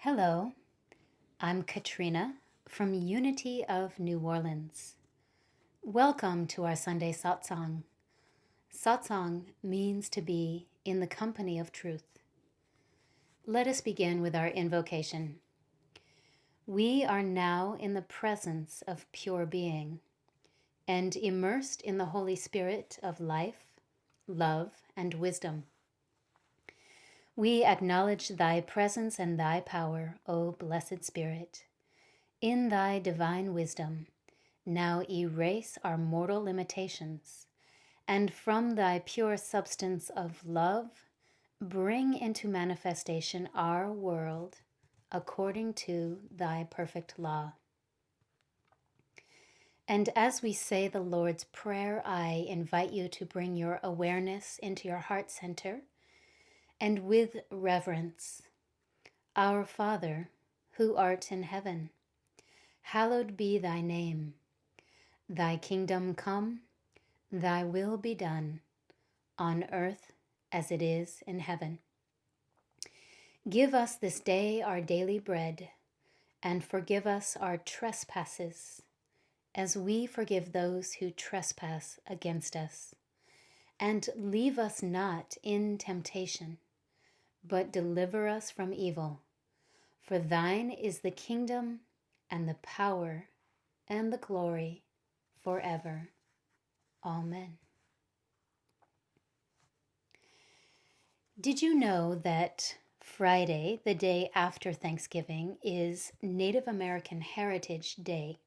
Hello, I'm Katrina from Unity of New Orleans. Welcome to our Sunday satsang. Satsang means to be in the company of truth. Let us begin with our invocation. We are now in the presence of pure being and immersed in the Holy Spirit of life, love, and wisdom. We acknowledge thy presence and thy power, O blessed Spirit. In thy divine wisdom, now erase our mortal limitations, and from thy pure substance of love, bring into manifestation our world according to thy perfect law. And as we say the Lord's Prayer, I invite you to bring your awareness into your heart center and with reverence, Our Father, who art in heaven, hallowed be thy name. Thy kingdom come, thy will be done, on earth as it is in heaven. Give us this day our daily bread, and forgive us our trespasses, as we forgive those who trespass against us. And leave us not in temptation, but deliver us from evil. For thine is the kingdom, and the power, and the glory, forever. Amen. Did you know that Friday, the day after Thanksgiving, is Native American Heritage Day?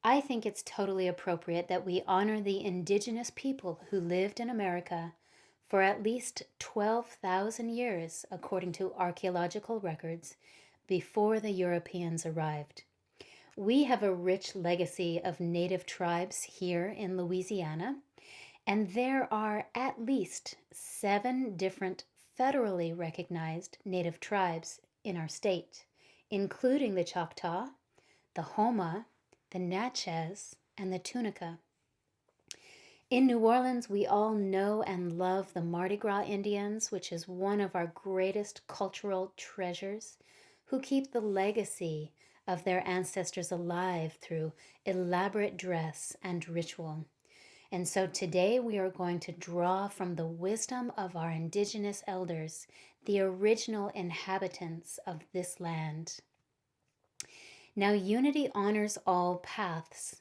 I think it's totally appropriate that we honor the indigenous people who lived in America for at least 12,000 years, according to archaeological records, before the Europeans arrived. We have a rich legacy of native tribes here in Louisiana, and there are at least 7 different federally recognized native tribes in our state, including the Choctaw, the Homa, the Natchez, and the Tunica. In New Orleans, we all know and love the Mardi Gras Indians, which is one of our greatest cultural treasures, who keep the legacy of their ancestors alive through elaborate dress and ritual. And so today we are going to draw from the wisdom of our indigenous elders, the original inhabitants of this land. Now, unity honors all paths,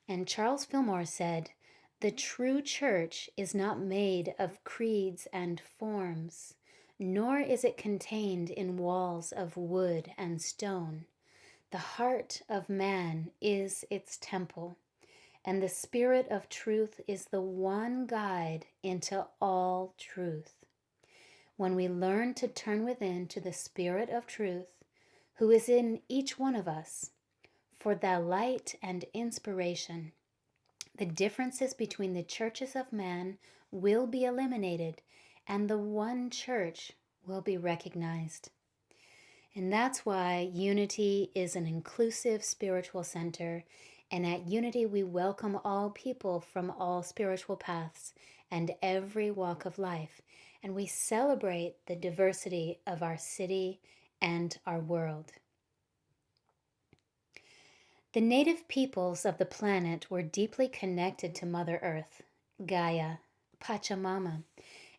and Charles Fillmore said, "The true church is not made of creeds and forms, nor is it contained in walls of wood and stone. The heart of man is its temple, and the Spirit of truth is the one guide into all truth. When we learn to turn within to the Spirit of truth, who is in each one of us, for the light and inspiration, the differences between the churches of man will be eliminated, and the one church will be recognized." And that's why Unity is an inclusive spiritual center. And at Unity, we welcome all people from all spiritual paths and every walk of life. And we celebrate the diversity of our city and our world. The native peoples of the planet were deeply connected to Mother Earth, Gaia, Pachamama,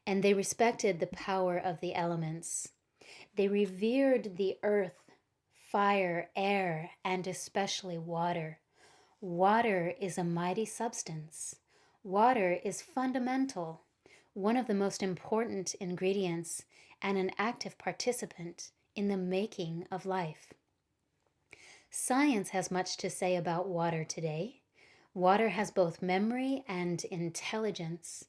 and they respected the power of the elements. They revered the earth, fire, air, and especially water. Water is a mighty substance. Water is fundamental, one of the most important ingredients, and an active participant in the making of life. Science has much to say about water today. Water has both memory and intelligence,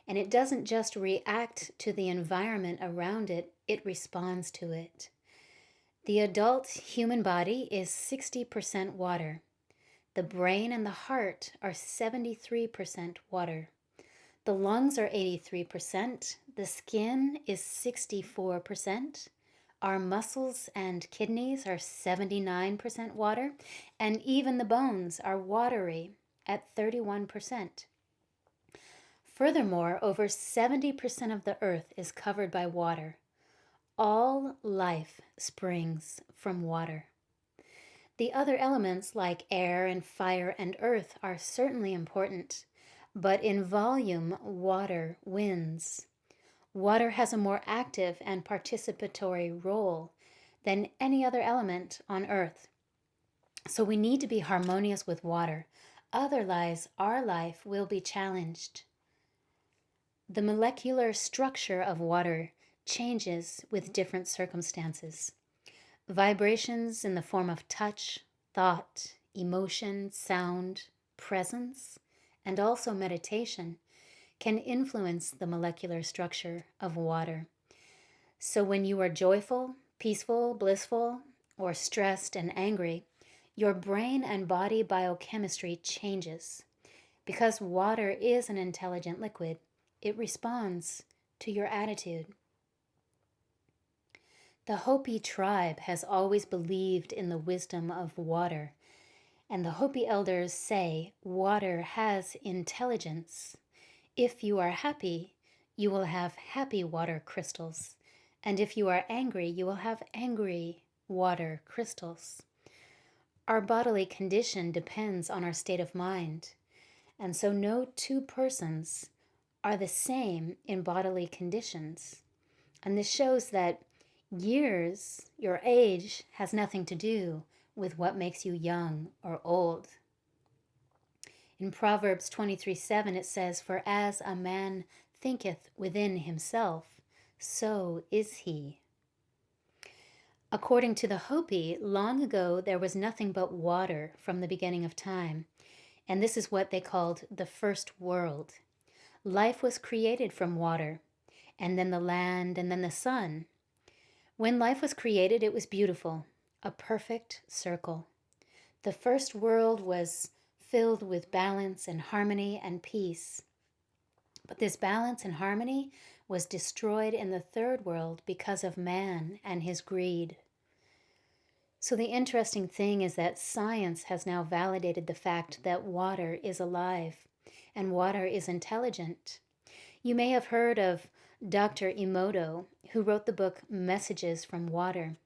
and it doesn't just react to the environment around it, it responds to it. The adult human body is 60% water. The brain and the heart are 73% water. The lungs are 83%. The skin is 64%. Our muscles and kidneys are 79% water. And even the bones are watery at 31%. Furthermore, over 70% of the earth is covered by water. All life springs from water. The other elements like air and fire and earth are certainly important, but in volume, water wins. Water has a more active and participatory role than any other element on earth. So we need to be harmonious with water. Otherwise, our life will be challenged. The molecular structure of water changes with different circumstances. Vibrations in the form of touch, thought, emotion, sound, presence, and also meditation can influence the molecular structure of water. So when you are joyful, peaceful, blissful, or stressed and angry, your brain and body biochemistry changes. Because water is an intelligent liquid, it responds to your attitude. The Hopi tribe has always believed in the wisdom of water, and the Hopi elders say water has intelligence. If you are happy, you will have happy water crystals, and if you are angry, you will have angry water crystals. Our bodily condition depends on our state of mind, and so no two persons are the same in bodily conditions. And this shows that years, your age, has nothing to do with what makes you young or old. In Proverbs 23:7 it says, "For as a man thinketh within himself, so is he." According to the Hopi, long ago there was nothing but water from the beginning of time, and this is what they called the first world. Life was created from water, and then the land, and then the sun. When life was created, it was beautiful, a perfect circle. The first world was filled with balance and harmony and peace. But this balance and harmony was destroyed in the third world because of man and his greed. So the interesting thing is that science has now validated the fact that water is alive and water is intelligent. You may have heard of Dr. Emoto, who wrote the book Messages from Water.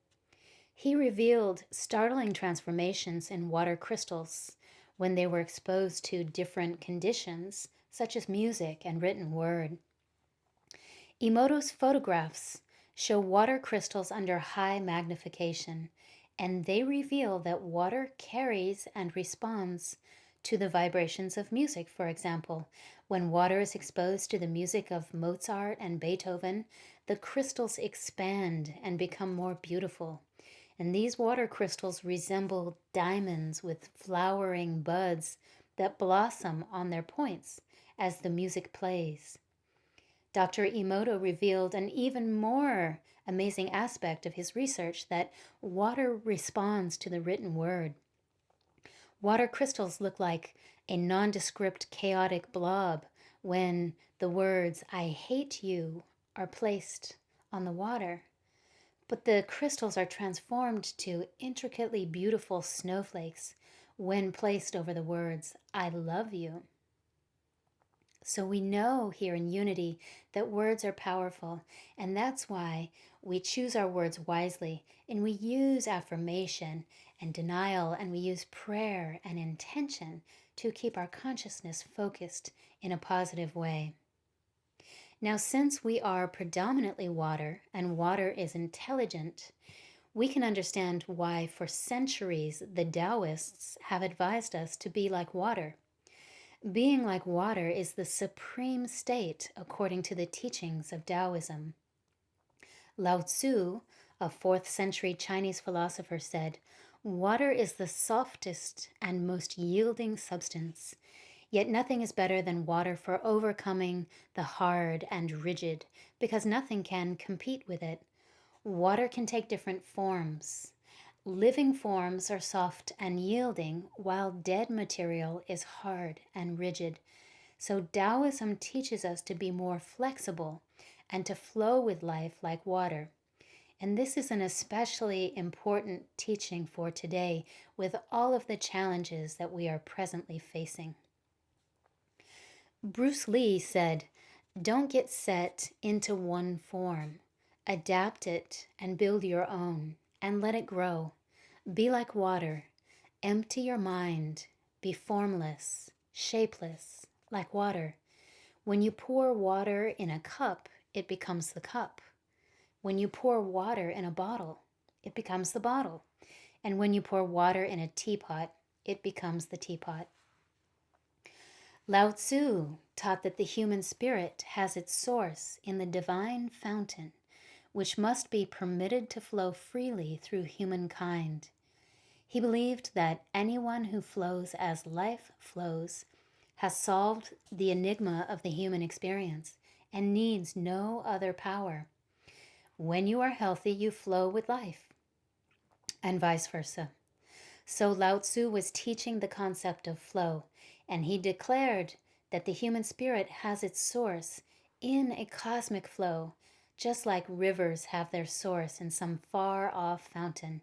He revealed startling transformations in water crystals when they were exposed to different conditions, such as music and written word. Emoto's photographs show water crystals under high magnification, and they reveal that water carries and responds to the vibrations of music. For example, when water is exposed to the music of Mozart and Beethoven, the crystals expand and become more beautiful. And these water crystals resemble diamonds with flowering buds that blossom on their points as the music plays. Dr. Emoto revealed an even more amazing aspect of his research, that water responds to the written word. Water crystals look like a nondescript, chaotic blob when the words, "I hate you," are placed on the water. But the crystals are transformed to intricately beautiful snowflakes when placed over the words, "I love you." So we know here in Unity that words are powerful, and that's why we choose our words wisely, and we use affirmation and denial, and we use prayer and intention to keep our consciousness focused in a positive way. Now, since we are predominantly water, and water is intelligent, we can understand why for centuries the Taoists have advised us to be like water. Being like water is the supreme state according to the teachings of Taoism. Lao Tzu, a 4th century Chinese philosopher, said, "Water is the softest and most yielding substance, yet nothing is better than water for overcoming the hard and rigid, because nothing can compete with it. Water can take different forms. Living forms are soft and yielding, while dead material is hard and rigid. So Taoism teaches us to be more flexible and to flow with life like water. And this is an especially important teaching for today with all of the challenges that we are presently facing." Bruce Lee said, "Don't get set into one form. Adapt it and build your own and let it grow. Be like water. Empty your mind. Be formless, shapeless, like water. When you pour water in a cup, it becomes the cup. When you pour water in a bottle, it becomes the bottle. And when you pour water in a teapot, it becomes the teapot. Lao Tzu taught that the human spirit has its source in the divine fountain, which must be permitted to flow freely through humankind. He believed that anyone who flows as life flows has solved the enigma of the human experience and needs no other power. When you are healthy, you flow with life, and vice versa. So Lao Tzu was teaching the concept of flow, and he declared that the human spirit has its source in a cosmic flow, just like rivers have their source in some far-off fountain.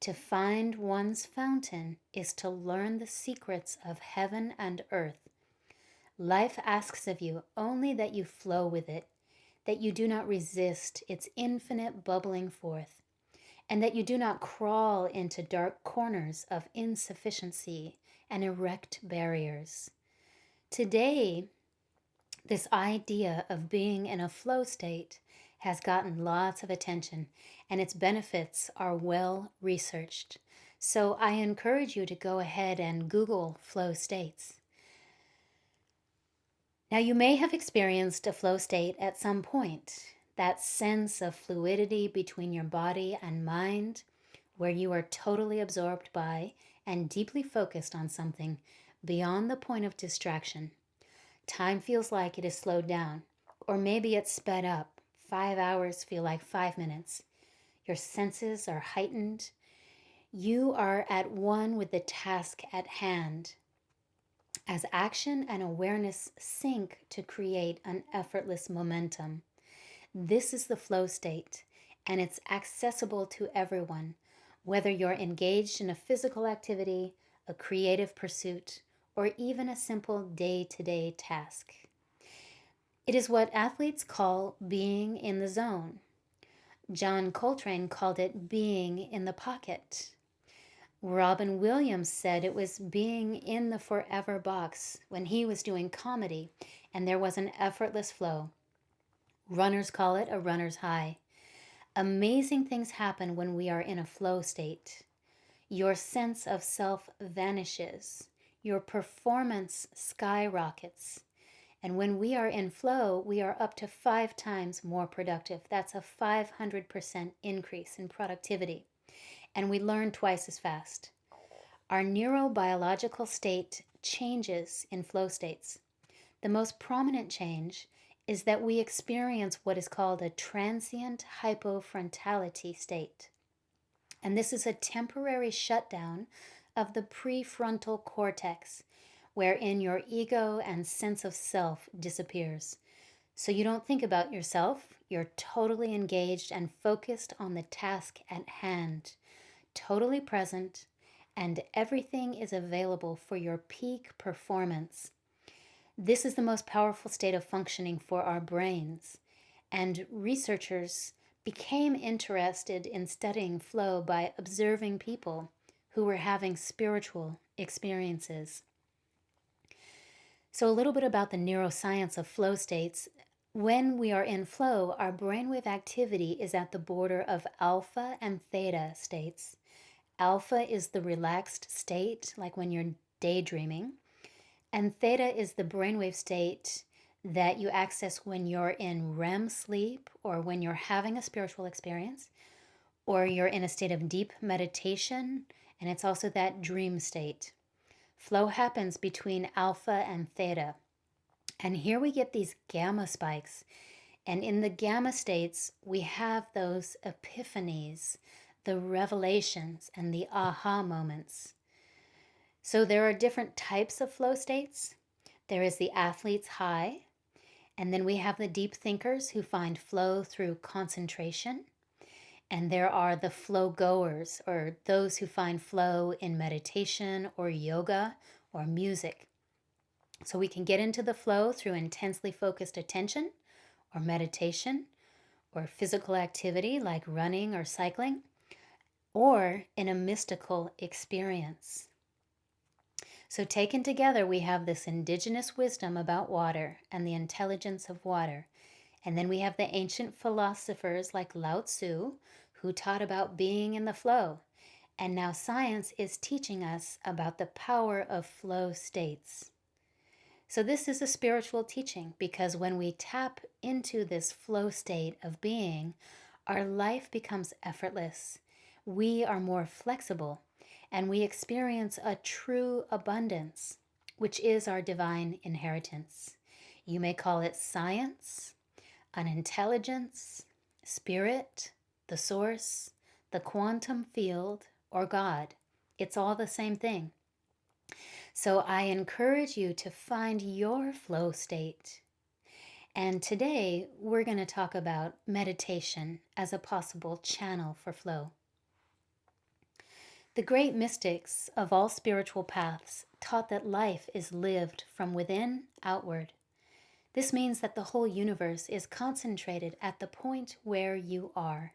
To find one's fountain is to learn the secrets of heaven and earth. Life asks of you only that you flow with it, that you do not resist its infinite bubbling forth, and that you do not crawl into dark corners of insufficiency and erect barriers. Today, this idea of being in a flow state has gotten lots of attention, and its benefits are well researched. So I encourage you to go ahead and Google flow states. Now, you may have experienced a flow state at some point, that sense of fluidity between your body and mind, where you are totally absorbed by and deeply focused on something beyond the point of distraction. Time feels like it is slowed down, or maybe it's sped up. 5 hours feel like 5 minutes. Your senses are heightened. You are at one with the task at hand, as action and awareness sync to create an effortless momentum. This is the flow state, and it's accessible to everyone, whether you're engaged in a physical activity, a creative pursuit, or even a simple day-to-day task. It is what athletes call being in the zone. John Coltrane called it being in the pocket. Robin Williams said it was being in the forever box when he was doing comedy, and there was an effortless flow. Runners call it a runner's high. Amazing things happen when we are in a flow state. Your sense of self vanishes. Your performance skyrockets. And when we are in flow, we are up to 5 times more productive. That's a 500% increase in productivity. And we learn twice as fast. Our neurobiological state changes in flow states. The most prominent change is that we experience what is called a transient hypofrontality state. And this is a temporary shutdown of the prefrontal cortex, wherein your ego and sense of self disappears. So you don't think about yourself, you're totally engaged and focused on the task at hand, totally present, and everything is available for your peak performance. This is the most powerful state of functioning for our brains, and researchers became interested in studying flow by observing people who were having spiritual experiences. So a little bit about the neuroscience of flow states. When we are in flow, our brainwave activity is at the border of alpha and theta states. Alpha is the relaxed state, like when you're daydreaming, and theta is the brainwave state that you access when you're in REM sleep or when you're having a spiritual experience or you're in a state of deep meditation, and it's also that dream state. Flow happens between alpha and theta. And here we get these gamma spikes. And in the gamma states, we have those epiphanies, the revelations, and the aha moments. So there are different types of flow states. There is the athlete's high, and then we have the deep thinkers who find flow through concentration. And there are the flow goers, or those who find flow in meditation or yoga or music. So we can get into the flow through intensely focused attention or meditation, or physical activity like running or cycling, or in a mystical experience. So, taken together, we have this indigenous wisdom about water and the intelligence of water. And then we have the ancient philosophers like Lao Tzu, who taught about being in the flow. And now science is teaching us about the power of flow states. So, this is a spiritual teaching because when we tap into this flow state of being, our life becomes effortless. We are more flexible and we experience a true abundance, which is our divine inheritance. You may call it science, an intelligence, spirit, the source, the quantum field, or God. It's all the same thing. So I encourage you to find your flow state. And today we're going to talk about meditation as a possible channel for flow. The great mystics of all spiritual paths taught that life is lived from within outward. This means that the whole universe is concentrated at the point where you are.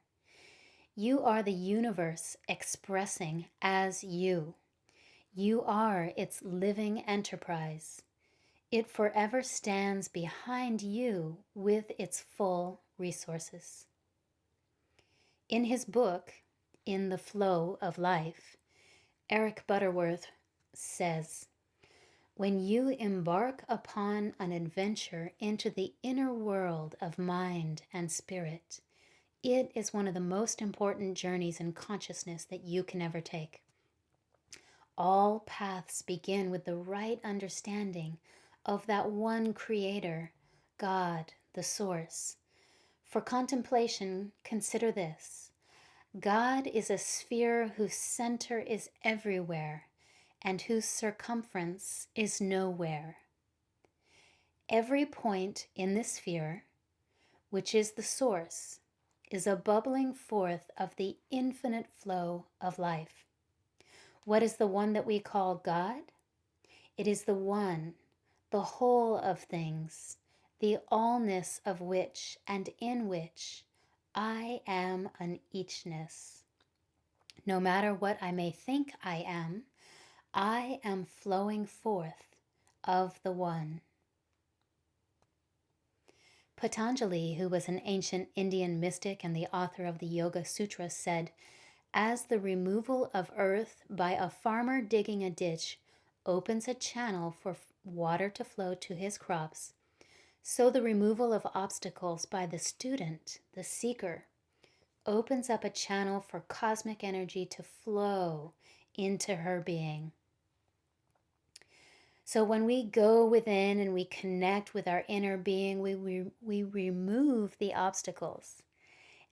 You are the universe expressing as you. You are its living enterprise. It forever stands behind you with its full resources. In his book, In the Flow of Life, Eric Butterworth says, "When you embark upon an adventure into the inner world of mind and spirit, it is one of the most important journeys in consciousness that you can ever take. All paths begin with the right understanding of that one creator, God, the source. For contemplation, consider this. God is a sphere whose center is everywhere and whose circumference is nowhere. Every point in the sphere, which is the source, is a bubbling forth of the infinite flow of life. What is the one that we call God? It is the one, the whole of things, the allness of which and in which I am an eachness. No matter what I may think I am flowing forth of the one." Patanjali, who was an ancient Indian mystic and the author of the Yoga Sutras, said, "As the removal of earth by a farmer digging a ditch opens a channel for water to flow to his crops, so the removal of obstacles by the student, the seeker, opens up a channel for cosmic energy to flow into her being." So when we go within and we connect with our inner being, we remove the obstacles.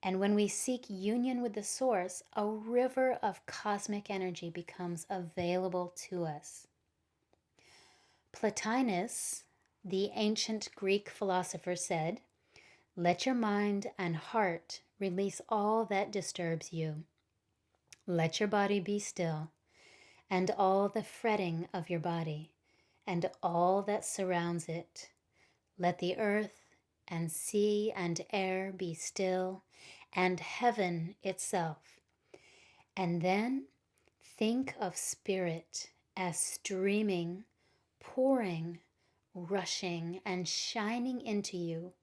And when we seek union with the source, a river of cosmic energy becomes available to us. Plotinus, the ancient Greek philosopher, said, "Let your mind and heart release all that disturbs you. Let your body be still, and all the fretting of your body, and all that surrounds it. Let the earth and sea and air be still, and heaven itself. And then think of spirit as streaming, pouring, rushing, and shining into you,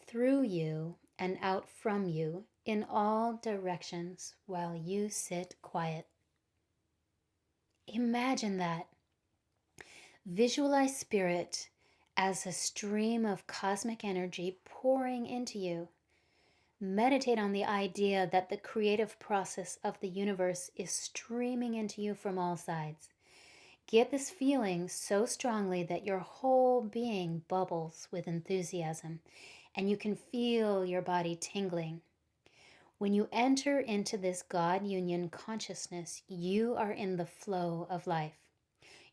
through you, and out from you in all directions while you sit quiet." Imagine that. Visualize spirit as a stream of cosmic energy pouring into you. Meditate on the idea that the creative process of the universe is streaming into you from all sides. Get this feeling so strongly that your whole being bubbles with enthusiasm, and you can feel your body tingling. When you enter into this God union consciousness, you are in the flow of life.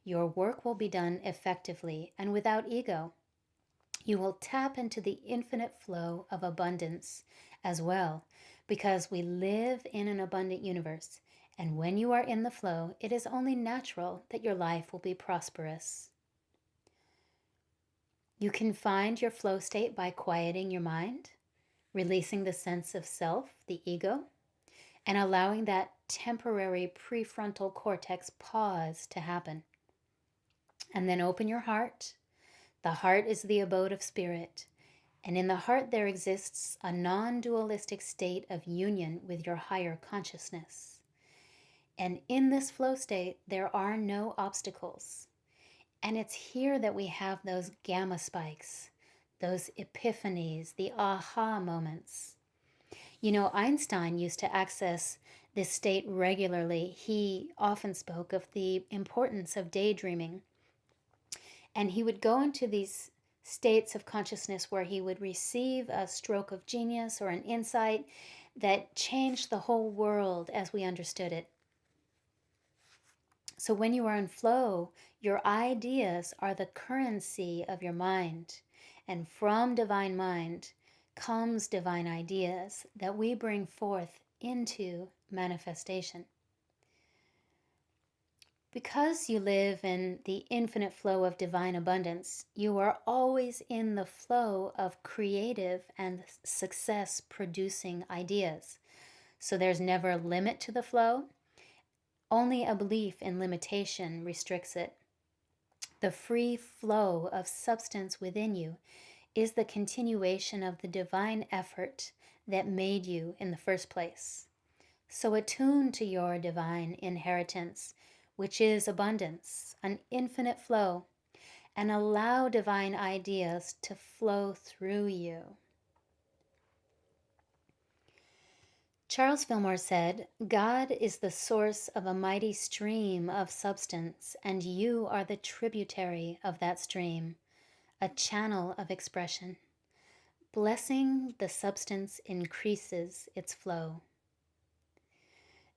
Your work will be done effectively and without ego. You will tap into the infinite flow of abundance as well, because we live in an abundant universe. And when you are in the flow, it is only natural that your life will be prosperous. You can find your flow state by quieting your mind, releasing the sense of self, the ego, and allowing that temporary prefrontal cortex pause to happen. And then open your heart. The heart is the abode of spirit. And in the heart, there exists a non dualistic state of union with your higher consciousness. And in this flow state, there are no obstacles. And it's here that we have those gamma spikes, those epiphanies, the aha moments. You know, Einstein used to access this state regularly. He often spoke of the importance of daydreaming. And he would go into these states of consciousness where he would receive a stroke of genius or an insight that changed the whole world as we understood it. So when you are in flow, your ideas are the currency of your mind. And from divine mind comes divine ideas that we bring forth into manifestation. Because you live in the infinite flow of divine abundance, you are always in the flow of creative and success producing ideas. So there's never a limit to the flow. Only a belief in limitation restricts it. The free flow of substance within you is the continuation of the divine effort that made you in the first place. So attune to your divine inheritance, which is abundance, an infinite flow, and allow divine ideas to flow through you. Charles Fillmore said, God is the source of a mighty stream of substance, and you are the tributary of that stream, a channel of expression. Blessing the substance increases its flow.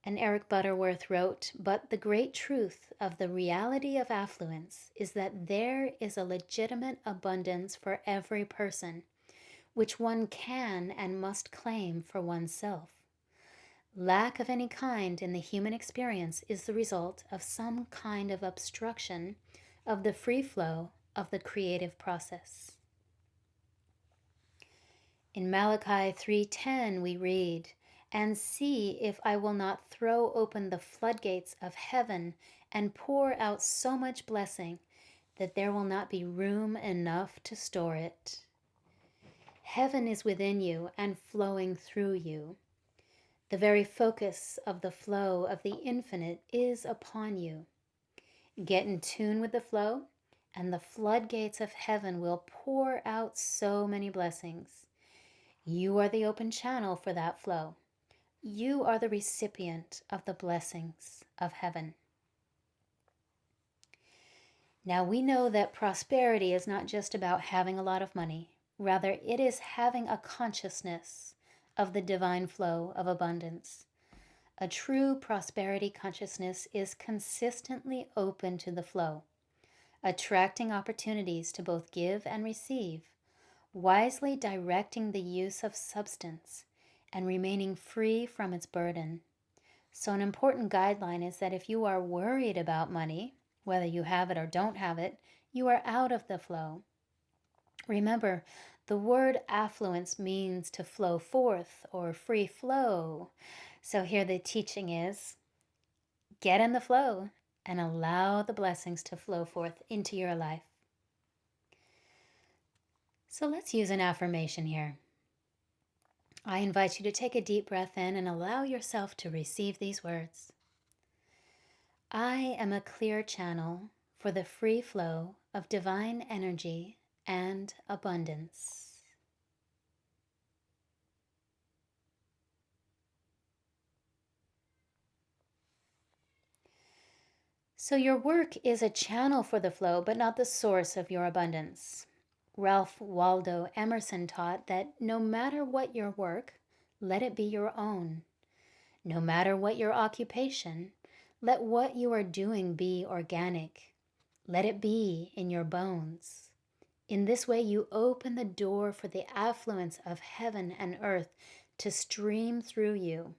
And Eric Butterworth wrote, but the great truth of the reality of affluence is that there is a legitimate abundance for every person, which one can and must claim for oneself. Lack of any kind in the human experience is the result of some kind of obstruction of the free flow of the creative process. In Malachi 3:10 we read, and see if I will not throw open the floodgates of heaven and pour out so much blessing that there will not be room enough to store it. Heaven is within you and flowing through you. The very focus of the flow of the infinite is upon you. Get in tune with the flow, and the floodgates of heaven will pour out so many blessings. You are the open channel for that flow. You are the recipient of the blessings of heaven. Now we know that prosperity is not just about having a lot of money. Rather, it is having a consciousness of the divine flow of abundance. A true prosperity consciousness is consistently open to the flow, attracting opportunities to both give and receive, wisely directing the use of substance, and remaining free from its burden. So an important guideline is that if you are worried about money, whether you have it or don't have it, you are out of the flow. Remember, the word affluence means to flow forth or free flow. So here the teaching is, get in the flow and allow the blessings to flow forth into your life. So let's use an affirmation here. I invite you to take a deep breath in and allow yourself to receive these words. I am a clear channel for the free flow of divine energy and abundance. So your work is a channel for the flow, but not the source of your abundance. Ralph Waldo Emerson taught that no matter what your work, let it be your own. No matter what your occupation, let what you are doing be organic. Let it be in your bones. In this way, you open the door for the affluence of heaven and earth to stream through you.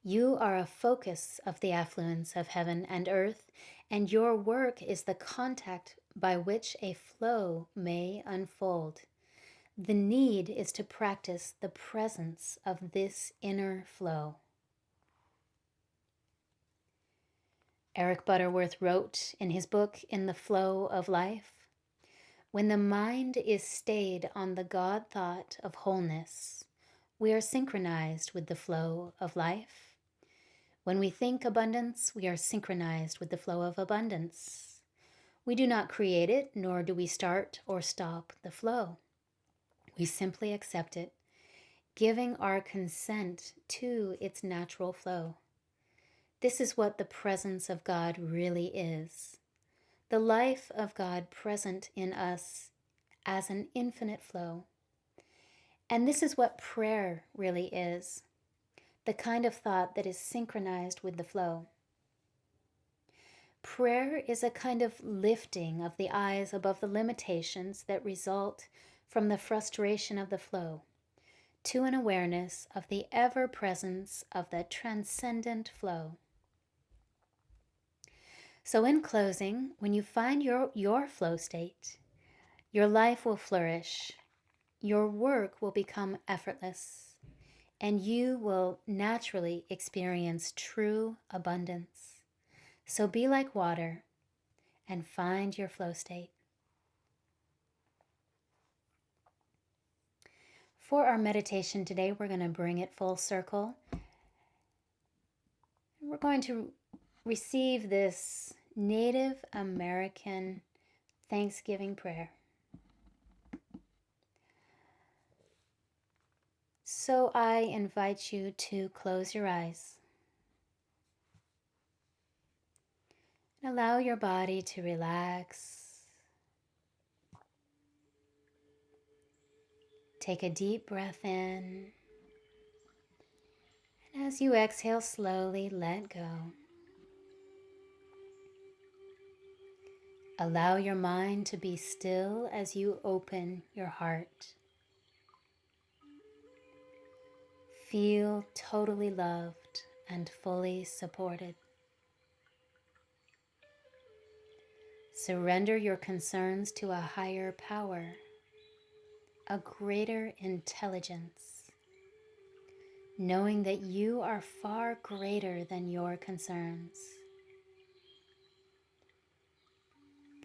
You are a focus of the affluence of heaven and earth, and your work is the contact by which a flow may unfold. The need is to practice the presence of this inner flow. Eric Butterworth wrote in his book, In the Flow of Life, when the mind is stayed on the God thought of wholeness, we are synchronized with the flow of life. When we think abundance, we are synchronized with the flow of abundance. We do not create it, nor do we start or stop the flow. We simply accept it, giving our consent to its natural flow. This is what the presence of God really is. The life of God present in us as an infinite flow. And this is what prayer really is, the kind of thought that is synchronized with the flow. Prayer is a kind of lifting of the eyes above the limitations that result from the frustration of the flow to an awareness of the ever-presence of the transcendent flow. So in closing, when you find your flow state, your life will flourish, your work will become effortless, and you will naturally experience true abundance. So be like water and find your flow state. For our meditation today, we're going to bring it full circle. We're going to receive this Native American Thanksgiving prayer. So I invite you to close your eyes and allow your body to relax. Take a deep breath in, and as you exhale slowly, let go. Allow your mind to be still as you open your heart. Feel totally loved and fully supported. Surrender your concerns to a higher power, a greater intelligence, knowing that you are far greater than your concerns.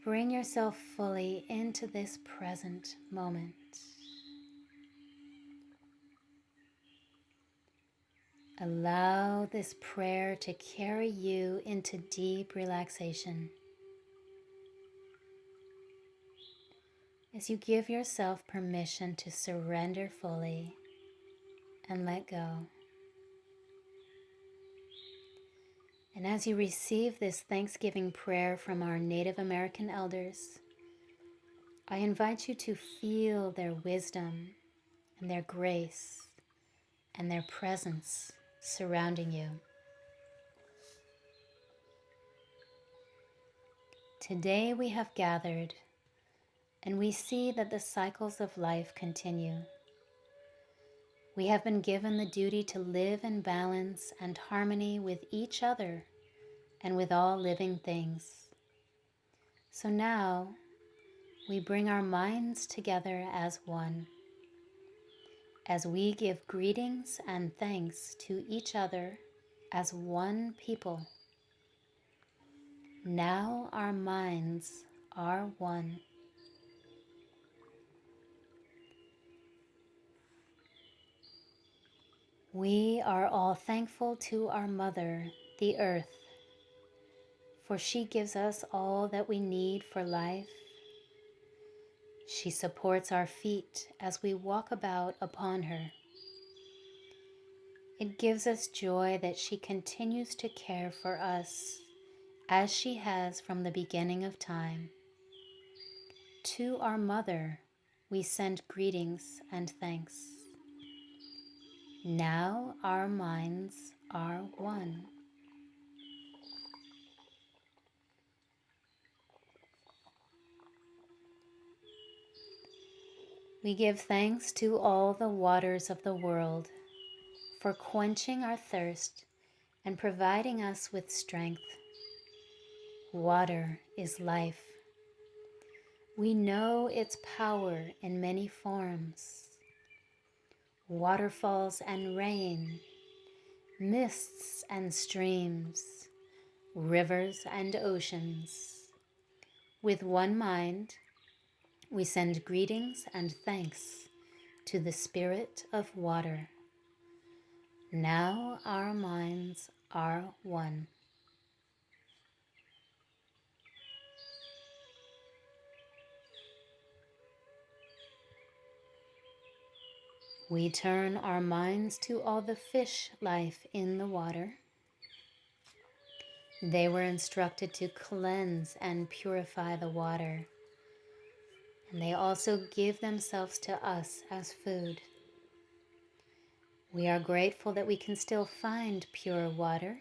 Bring yourself fully into this present moment. Allow this prayer to carry you into deep relaxation as you give yourself permission to surrender fully and let go. And as you receive this Thanksgiving prayer from our Native American elders, I invite you to feel their wisdom and their grace and their presence surrounding you. Today we have gathered and we see that the cycles of life continue. We have been given the duty to live in balance and harmony with each other and with all living things. So now we bring our minds together as one, as we give greetings and thanks to each other as one people. Now our minds are one. We are all thankful to our Mother, the Earth, for she gives us all that we need for life. She supports our feet as we walk about upon her. It gives us joy that she continues to care for us as she has from the beginning of time. To our Mother, we send greetings and thanks. Now our minds are one. We give thanks to all the waters of the world for quenching our thirst and providing us with strength. Water is life. We know its power in many forms: waterfalls and rain, mists and streams, rivers and oceans. With one mind, we send greetings and thanks to the Spirit of Water. Now our minds are one. We turn our minds to all the fish life in the water. They were instructed to cleanse and purify the water, and they also give themselves to us as food. We are grateful that we can still find pure water.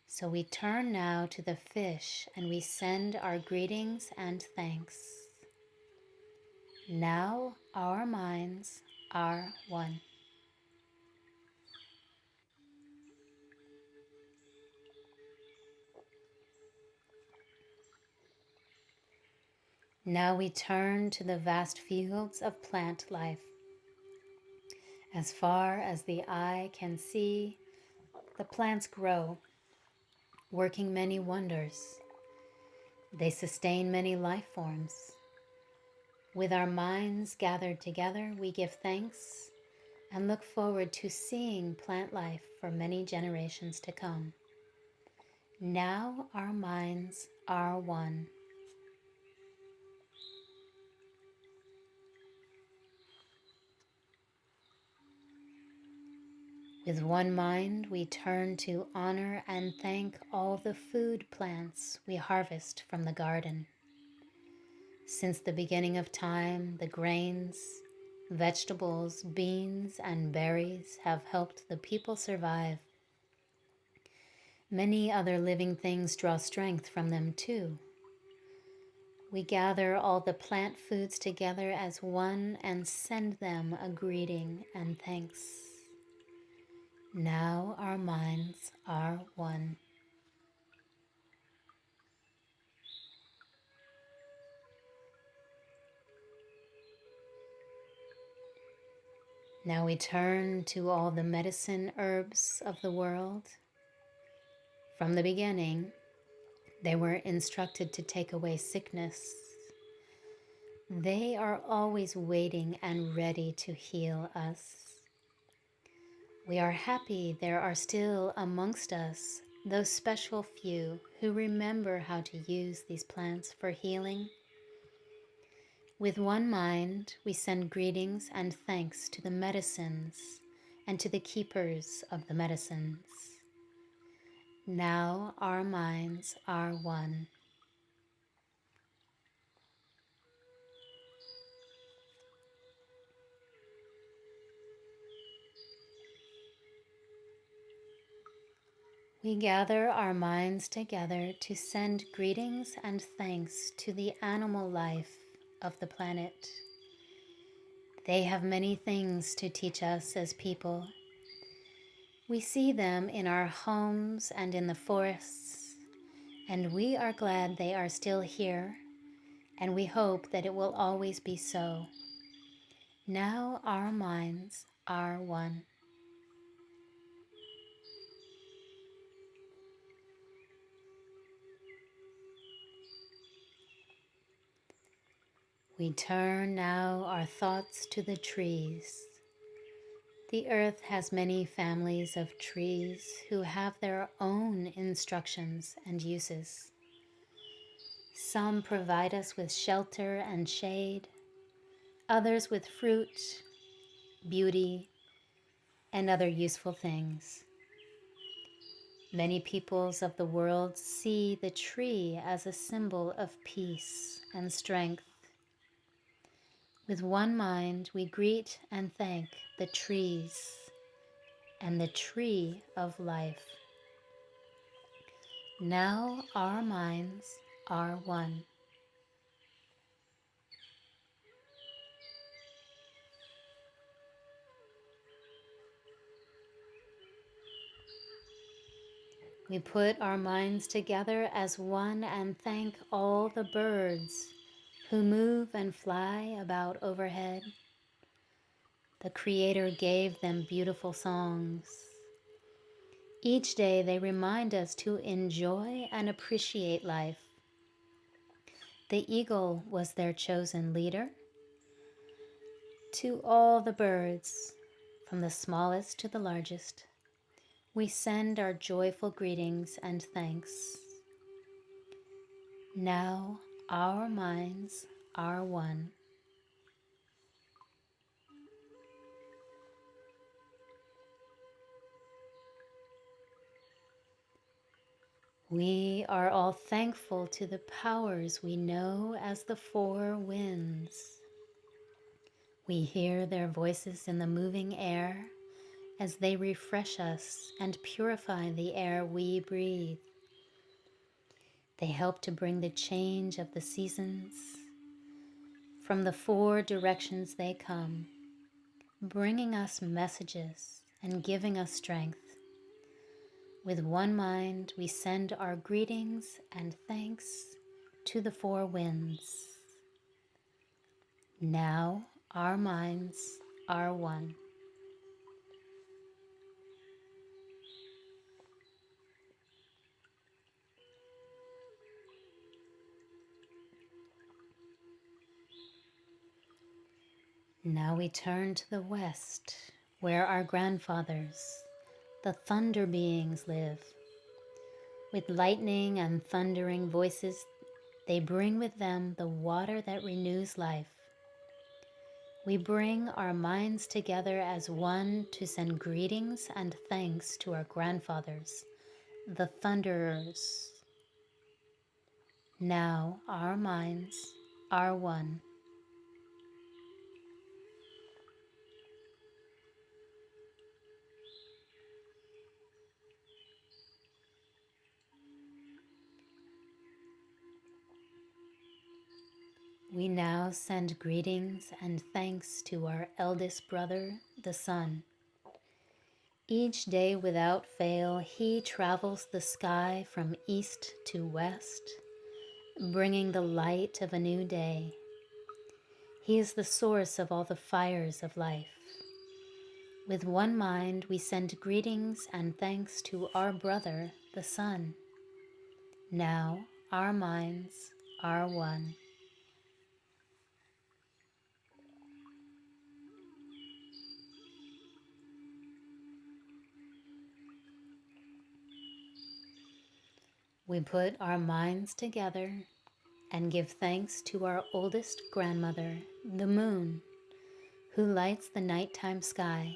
So we turn now to the fish and we send our greetings and thanks. Now our minds are one. Now we turn to the vast fields of plant life. As far as the eye can see, the plants grow, working many wonders. They sustain many life forms. With our minds gathered together, we give thanks and look forward to seeing plant life for many generations to come. Now our minds are one. With one mind, we turn to honor and thank all the food plants we harvest from the garden. Since the beginning of time, the grains, vegetables, beans, and berries have helped the people survive. Many other living things draw strength from them too. We gather all the plant foods together as one and send them a greeting and thanks. Now our minds are one. Now we turn to all the medicine herbs of the world. From the beginning, they were instructed to take away sickness. They are always waiting and ready to heal us. We are happy there are still amongst us those special few who remember how to use these plants for healing. With one mind, we send greetings and thanks to the medicines and to the keepers of the medicines. Now our minds are one. We gather our minds together to send greetings and thanks to the animal life of the planet. They have many things to teach us as people. We see them in our homes and in the forests, and we are glad they are still here, and we hope that it will always be so. Now our minds are one. We turn now our thoughts to the trees. The earth has many families of trees who have their own instructions and uses. Some provide us with shelter and shade, others with fruit, beauty, and other useful things. Many peoples of the world see the tree as a symbol of peace and strength. With one mind, we greet and thank the trees and the tree of life. Now our minds are one. We put our minds together as one and thank all the birds who move and fly about overhead. The Creator gave them beautiful songs. Each day they remind us to enjoy and appreciate life. The eagle was their chosen leader. To all the birds, from the smallest to the largest, we send our joyful greetings and thanks. Now our minds are one. We are all thankful to the powers we know as the four winds. We hear their voices in the moving air as they refresh us and purify the air we breathe. They help to bring the change of the seasons. From the four directions they come, bringing us messages and giving us strength. With one mind, we send our greetings and thanks to the four winds. Now our minds are one. Now we turn to the west, where our grandfathers, the thunder beings, live. With lightning and thundering voices, they bring with them the water that renews life. We bring our minds together as one to send greetings and thanks to our grandfathers, the thunderers. Now our minds are one. We now send greetings and thanks to our eldest brother, the sun. Each day without fail, he travels the sky from east to west, bringing the light of a new day. He is the source of all the fires of life. With one mind, we send greetings and thanks to our brother, the sun. Now our minds are one. We put our minds together and give thanks to our oldest grandmother, the moon, who lights the nighttime sky.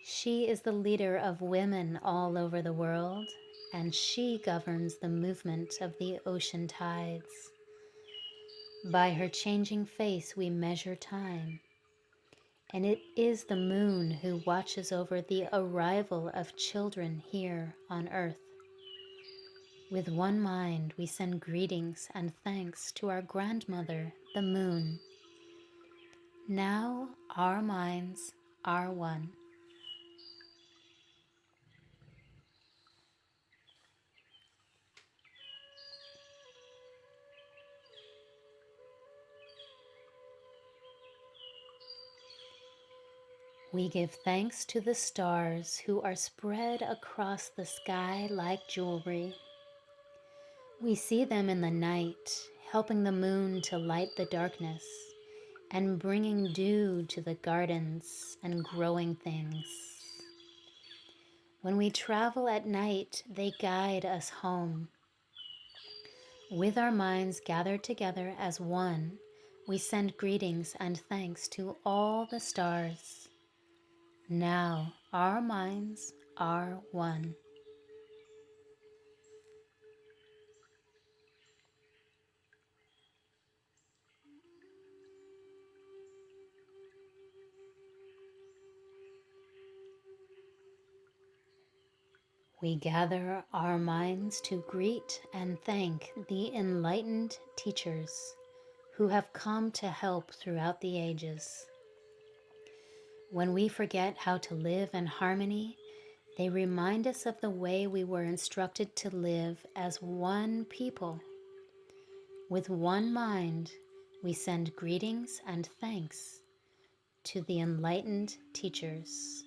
She is the leader of women all over the world, and she governs the movement of the ocean tides. By her changing face we measure time, and it is the moon who watches over the arrival of children here on earth. With one mind, we send greetings and thanks to our grandmother, the moon. Now our minds are one. We give thanks to the stars who are spread across the sky like jewelry. We see them in the night, helping the moon to light the darkness and bringing dew to the gardens and growing things. When we travel at night, they guide us home. With our minds gathered together as one, we send greetings and thanks to all the stars. Now our minds are one. We gather our minds to greet and thank the enlightened teachers who have come to help throughout the ages. When we forget how to live in harmony, they remind us of the way we were instructed to live as one people. With one mind, we send greetings and thanks to the enlightened teachers.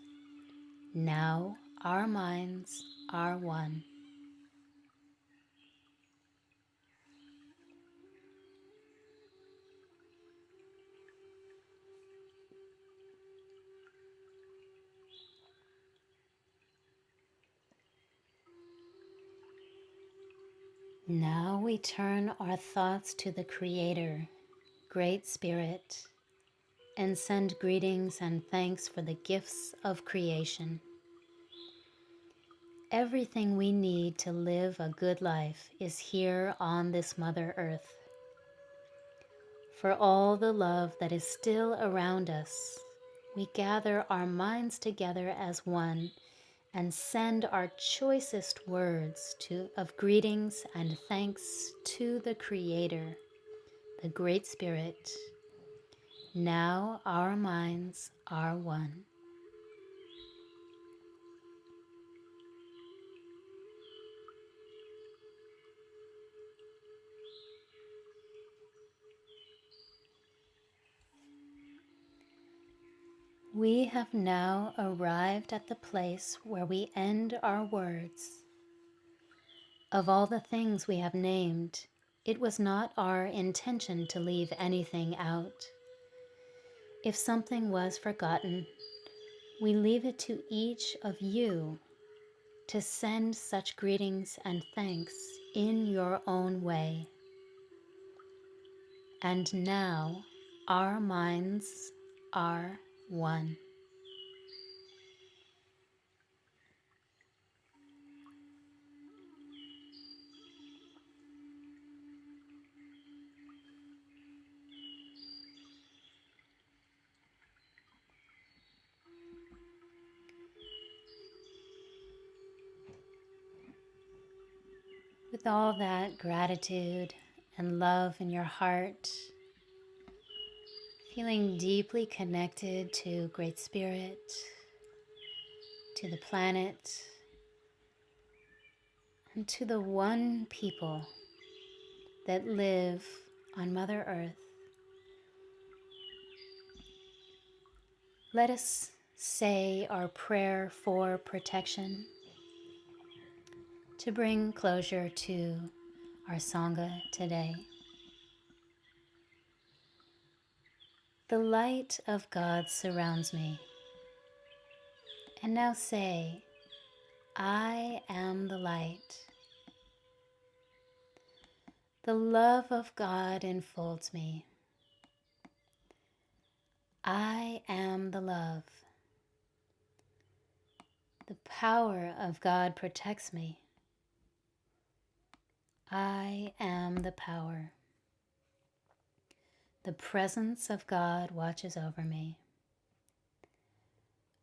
Now our minds are one. Now we turn our thoughts to the Creator, Great Spirit, and send greetings and thanks for the gifts of creation. Everything we need to live a good life is here on this Mother Earth. For all the love that is still around us, we gather our minds together as one and send our choicest words of greetings and thanks to the Creator, the Great Spirit. Now our minds are one. We have now arrived at the place where we end our words. Of all the things we have named, it was not our intention to leave anything out. If something was forgotten, we leave it to each of you to send such greetings and thanks in your own way. And now our minds are one. With all that gratitude and love in your heart, feeling deeply connected to Great Spirit, to the planet, and to the one people that live on Mother Earth, let us say our prayer for protection to bring closure to our Sangha today. The light of God surrounds me. And now say, I am the light. The love of God enfolds me. I am the love. The power of God protects me. I am the power. The presence of God watches over me.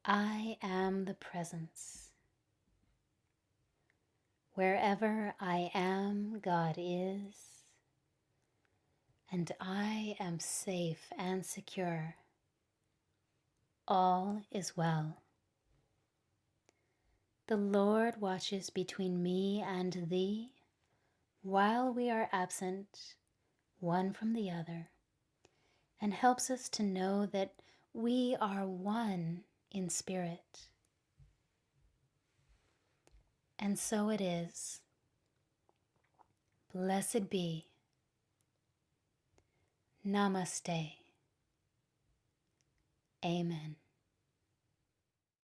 I am the presence. Wherever I am, God is, and I am safe and secure. All is well. The Lord watches between me and thee, while we are absent one from the other, and helps us to know that we are one in spirit. And so it is. Blessed be. Namaste. Amen.